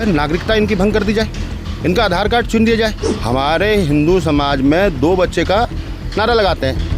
नागरिकता इनकी भंग कर दी जाए, इनका आधार कार्ड छीन दिया जाए। हमारे हिंदू समाज में 2 बच्चे का नारा लगाते हैं,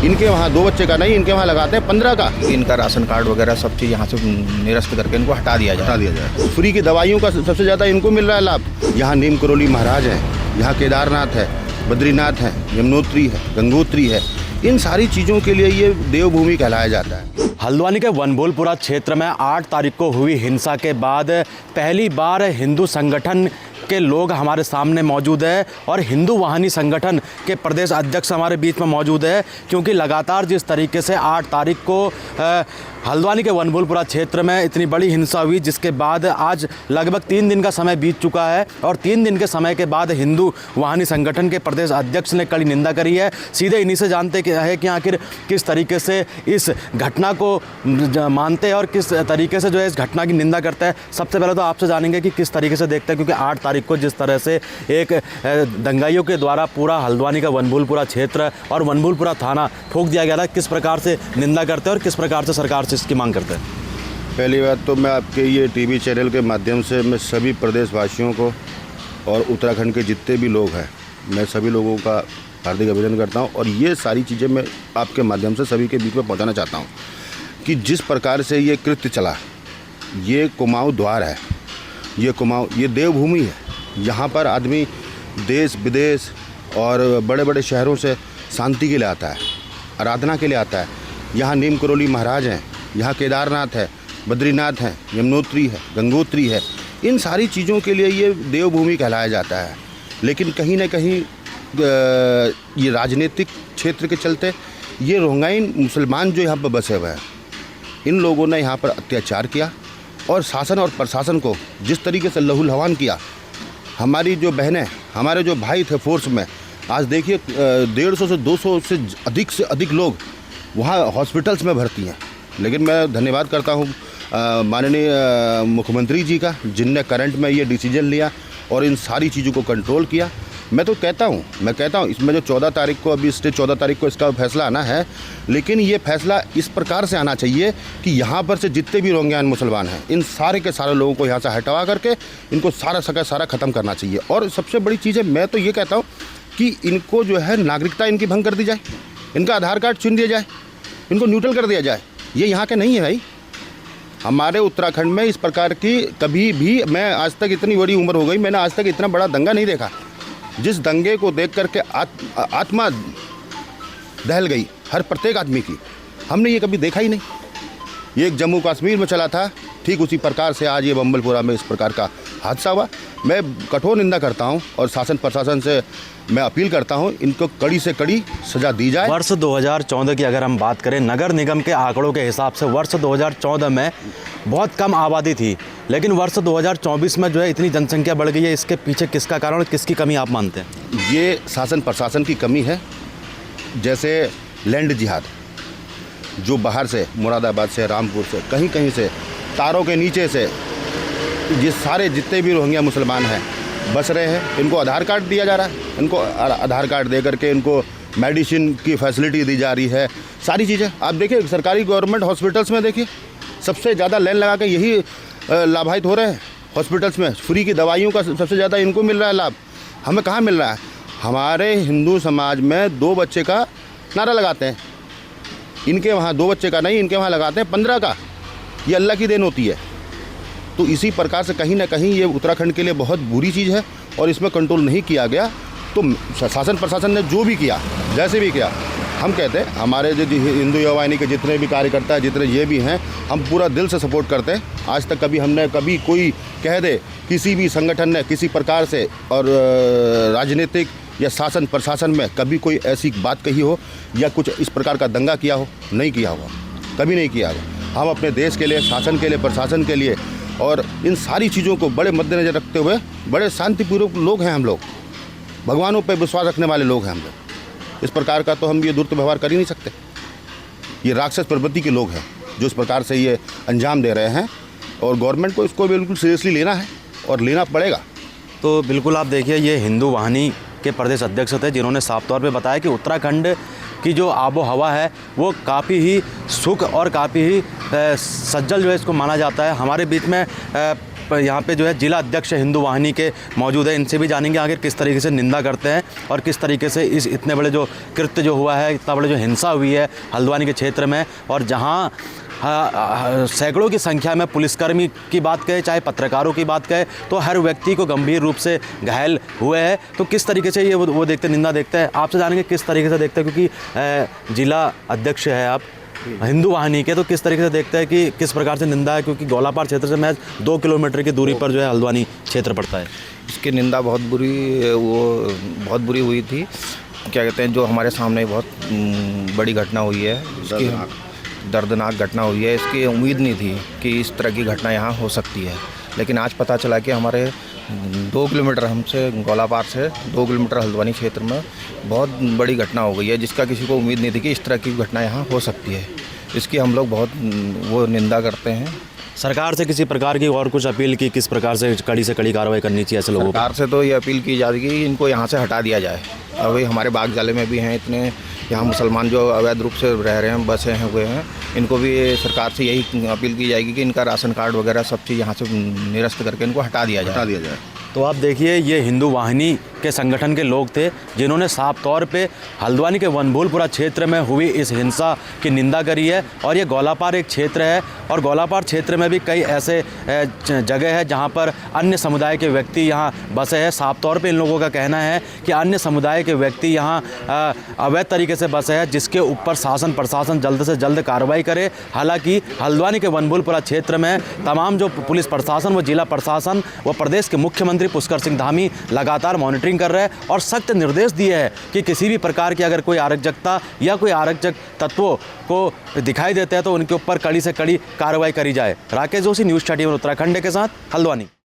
इनके वहाँ 2 बच्चे का नहीं, इनके वहाँ लगाते हैं 15 का। इनका राशन कार्ड वगैरह सब चीज़ यहाँ से निरस्त करके इनको हटा दिया जाए। फ्री की दवाइयों का सबसे ज़्यादा इनको मिल रहा है लाभ। यहाँ नीम करोली महाराज हैं, यहाँ केदारनाथ है, बद्रीनाथ है, यमुनोत्री है, गंगोत्री है। इन सारी चीज़ों के लिए ये देवभूमि कहलाया जाता है। हल्द्वानी के वनभोलपुरा क्षेत्र में 8 तारीख को हुई हिंसा के बाद पहली बार हिंदू संगठन के लोग हमारे सामने मौजूद है और हिंदू वाहिनी संगठन के प्रदेश अध्यक्ष हमारे बीच में मौजूद है, क्योंकि लगातार जिस तरीके से 8 तारीख को हल्द्वानी के वनभोलपुरा क्षेत्र में इतनी बड़ी हिंसा हुई, जिसके बाद आज लगभग 3 दिन का समय बीत चुका है और 3 दिन के समय के बाद हिंदू वाहिनी संगठन के प्रदेश अध्यक्ष ने कड़ी निंदा करी है। सीधे इन्हीं से जानते हैं कि आखिर किस तरीके से इस घटना को मानते हैं और किस तरीके से जो है इस घटना की निंदा करते हैं। सबसे पहले तो आपसे जानेंगे कि किस तरीके से देखते हैं, क्योंकि 8 तारीख को जिस तरह से एक दंगाइयों के द्वारा पूरा हल्द्वानी का वनभोलपुरा क्षेत्र और वनभोलपुरा थाना फूंक दिया गया था, किस प्रकार से निंदा करते हैं और किस प्रकार से सरकार से इसकी मांग करते हैं? पहली बात तो मैं आपके ये टीवी चैनल के माध्यम से मैं सभी प्रदेशवासियों को और उत्तराखंड के जितने भी लोग हैं, मैं सभी लोगों का हार्दिक अभिनंदन करता हूं और ये सारी चीज़ें मैं आपके माध्यम से सभी के बीच में पहुंचाना चाहता हूं कि जिस प्रकार से ये कृत्य चला, ये कुमाऊं द्वार है, ये देवभूमि है। यहाँ पर आदमी देश विदेश और बड़े बड़े शहरों से शांति के लिए आता है, आराधना के लिए आता है। यहाँ नीम करोली महाराज हैं, यहाँ केदारनाथ है, बद्रीनाथ है, यमुनोत्री है, गंगोत्री है। इन सारी चीज़ों के लिए ये देवभूमि कहलाया जाता है। लेकिन कहीं ना कहीं ये राजनीतिक क्षेत्र के चलते ये रोंगाइन मुसलमान जो यहाँ पर बसे हुए हैं, इन लोगों ने यहाँ पर अत्याचार किया और शासन और प्रशासन को जिस तरीके से लहूलुहान किया। हमारी जो बहनें, हमारे जो भाई थे फोर्स में, आज देखिए 150 से 200 से अधिक लोग वहाँ हॉस्पिटल्स में भर्ती हैं। लेकिन मैं धन्यवाद करता हूँ माननीय मुख्यमंत्री जी का, जिनने करंट में ये डिसीजन लिया और इन सारी चीज़ों को कंट्रोल किया। मैं कहता हूँ इसमें जो 14 तारीख को, अभी स्टे 14 तारीख को इसका फैसला आना है, लेकिन ये फैसला इस प्रकार से आना चाहिए कि यहाँ पर से जितने भी रोंगयान मुसलमान हैं, इन सारे के सारे लोगों को यहाँ से हटवा करके इनको सारा ख़त्म करना चाहिए। और सबसे बड़ी चीज़ है, मैं तो ये कहता हूँ कि इनको जो है नागरिकता इनकी भंग कर दी जाए, इनका आधार कार्ड छीन दिया जाए, इनको न्यूट्रल कर दिया जाए। ये यहाँ के नहीं है भाई। हमारे उत्तराखंड में इस प्रकार की कभी भी, मैं आज तक इतनी बड़ी उम्र हो गई, मैंने आज तक इतना बड़ा दंगा नहीं देखा। जिस दंगे को देख करके आत्मा दहल गई हर प्रत्येक आदमी की, हमने ये कभी देखा ही नहीं। ये एक जम्मू कश्मीर में चला था, ठीक उसी प्रकार से आज ये वनभोलपुरा में इस प्रकार का हादसा हुआ। मैं कठोर निंदा करता हूं और शासन प्रशासन से मैं अपील करता हूं, इनको कड़ी से कड़ी सज़ा दी जाए। वर्ष 2014 की अगर हम बात करें, नगर निगम के आंकड़ों के हिसाब से वर्ष 2014 में बहुत कम आबादी थी, लेकिन वर्ष 2024 में जो है इतनी जनसंख्या बढ़ गई है। इसके पीछे किसका कारण और किसकी कमी आप मानते हैं? ये शासन प्रशासन की कमी है। जैसे लैंड जिहाद जो बाहर से, मुरादाबाद से, रामपुर से, कहीं कहीं से, तारों के नीचे से ये सारे जितने भी रोहिंग्या मुसलमान हैं बस रहे हैं, इनको आधार कार्ड दिया जा रहा है। इनको आधार कार्ड दे करके इनको मेडिसिन की फैसिलिटी दी जा रही है, सारी चीज़ें। आप देखिए सरकारी गवर्नमेंट हॉस्पिटल्स में देखिए, सबसे ज़्यादा लाइन लगा के यही लाभान्वित हो रहे हैं हॉस्पिटल्स में। फ्री की दवाइयों का सबसे ज़्यादा इनको मिल रहा है लाभ। हमें कहाँ मिल रहा है? हमारे हिंदू समाज में 2 बच्चे का नारा लगाते हैं, इनके वहाँ 2 बच्चे का नहीं, इनके वहाँ लगाते हैं 15 का। ये अल्लाह की देन होती है। तो इसी प्रकार से कहीं ना कहीं ये उत्तराखंड के लिए बहुत बुरी चीज़ है और इसमें कंट्रोल नहीं किया गया। तो शासन प्रशासन ने जो भी किया, जैसे भी किया, हम कहते हैं हमारे जो हिंदू युवा वाहिनी के जितने भी कार्यकर्ता हैं, जितने ये भी हैं, हम पूरा दिल से सपोर्ट करते हैं। आज तक कभी कोई कह दे किसी भी संगठन ने किसी प्रकार से और राजनीतिक या शासन प्रशासन में कभी कोई ऐसी बात कही हो या कुछ इस प्रकार का दंगा किया हो, नहीं किया हुआ, कभी नहीं किया हुआ। हम अपने देश के लिए, शासन के लिए, प्रशासन के लिए और इन सारी चीज़ों को बड़े मद्देनज़र रखते हुए, बड़े शांतिपूर्वक लोग हैं हम लोग, भगवानों पर विश्वास रखने वाले लोग हैं हम लोग। इस प्रकार का तो हम ये दुर्व्यवहार कर ही नहीं सकते। ये राक्षस प्रवृत्ति के लोग हैं जो इस प्रकार से ये अंजाम दे रहे हैं और गवर्नमेंट को इसको बिल्कुल सीरियसली लेना है और लेना पड़ेगा। तो बिल्कुल आप देखिए, ये हिंदू वाहिनी के प्रदेश अध्यक्ष थे जिन्होंने साफ तौर पे बताया कि उत्तराखंड की जो आबो हवा है वो काफ़ी ही सुख और काफ़ी ही सज्जल जो है इसको माना जाता है। हमारे बीच में यहाँ पे जो है जिला अध्यक्ष हिंदू वाहिनी के मौजूद है। इनसे भी जानेंगे आखिर किस तरीके से निंदा करते हैं और किस तरीके से इस इतने बड़े जो कृत्य जो हुआ है, इतना बड़े जो हिंसा हुई है हल्द्वानी के क्षेत्र में, और जहाँ सैकड़ों की संख्या में पुलिसकर्मी की बात करें, चाहे पत्रकारों की बात करें, तो हर व्यक्ति को गंभीर रूप से घायल हुए हैं। तो किस तरीके से ये वो देखते, निंदा देखते हैं। आपसे जानेंगे किस तरीके से देखते हैं, क्योंकि जिला अध्यक्ष है आप हिंदू वाहिनी के, तो किस तरीके से देखते हैं कि किस प्रकार से निंदा है, क्योंकि गोलापार क्षेत्र से महज 2 किलोमीटर की दूरी पर जो है हल्द्वानी क्षेत्र पड़ता है। इसकी निंदा बहुत बुरी हुई थी। क्या कहते हैं, जो हमारे सामने बहुत बड़ी घटना हुई है, इसकी दर्दनाक घटना हुई है। इसकी उम्मीद नहीं थी कि इस तरह की घटना यहाँ हो सकती है, लेकिन आज पता चला कि हमारे 2 किलोमीटर हमसे गोलापार से 2 किलोमीटर हल्द्वानी क्षेत्र में बहुत बड़ी घटना हो गई है, जिसका किसी को उम्मीद नहीं थी कि इस तरह की घटना यहाँ हो सकती है। इसकी हम लोग बहुत निंदा करते हैं। सरकार से किसी प्रकार की और कुछ अपील की, किस प्रकार से कड़ी कार्रवाई करनी चाहिए ऐसे लोगों पर? सरकार से तो ये अपील की जाती है कि इनको यहाँ से हटा दिया जाए। अभी हमारे बाग जाले में भी हैं इतने यहाँ मुसलमान जो अवैध रूप से रह रहे हैं, बसे हैं हुए हैं, इनको भी सरकार से यही अपील की जाएगी कि इनका राशन कार्ड वगैरह सब चीज़ यहाँ से निरस्त करके इनको हटा दिया जाए। तो आप देखिए, ये हिंदू वाहिनी के संगठन के लोग थे जिन्होंने साफ तौर पे हल्द्वानी के वनभूलपुरा क्षेत्र में हुई इस हिंसा की निंदा करी है। और ये गोलापार एक क्षेत्र है, और गोलापार क्षेत्र में भी कई ऐसे जगह है जहाँ पर अन्य समुदाय के व्यक्ति यहाँ बसे हैं। साफ तौर पे इन लोगों का कहना है कि अन्य समुदाय के व्यक्ति यहाँ अवैध तरीके से बसे हैं, जिसके ऊपर शासन प्रशासन जल्द से जल्द कार्रवाई करे। हालांकि हल्द्वानी के वनभूलपुरा क्षेत्र में तमाम जो पुलिस प्रशासन व जिला प्रशासन व प्रदेश के मुख्यमंत्री पुष्कर सिंह धामी लगातार मॉनिटरिंग कर रहे हैं और सख्त निर्देश दिए हैं कि किसी भी प्रकार की अगर कोई अराजकता या कोई अराजक तत्वों को दिखाई देते हैं तो उनके ऊपर कड़ी से कड़ी कार्रवाई करी जाए। राकेश जोशी, न्यूज़ 31 उत्तराखंड के साथ हल्द्वानी।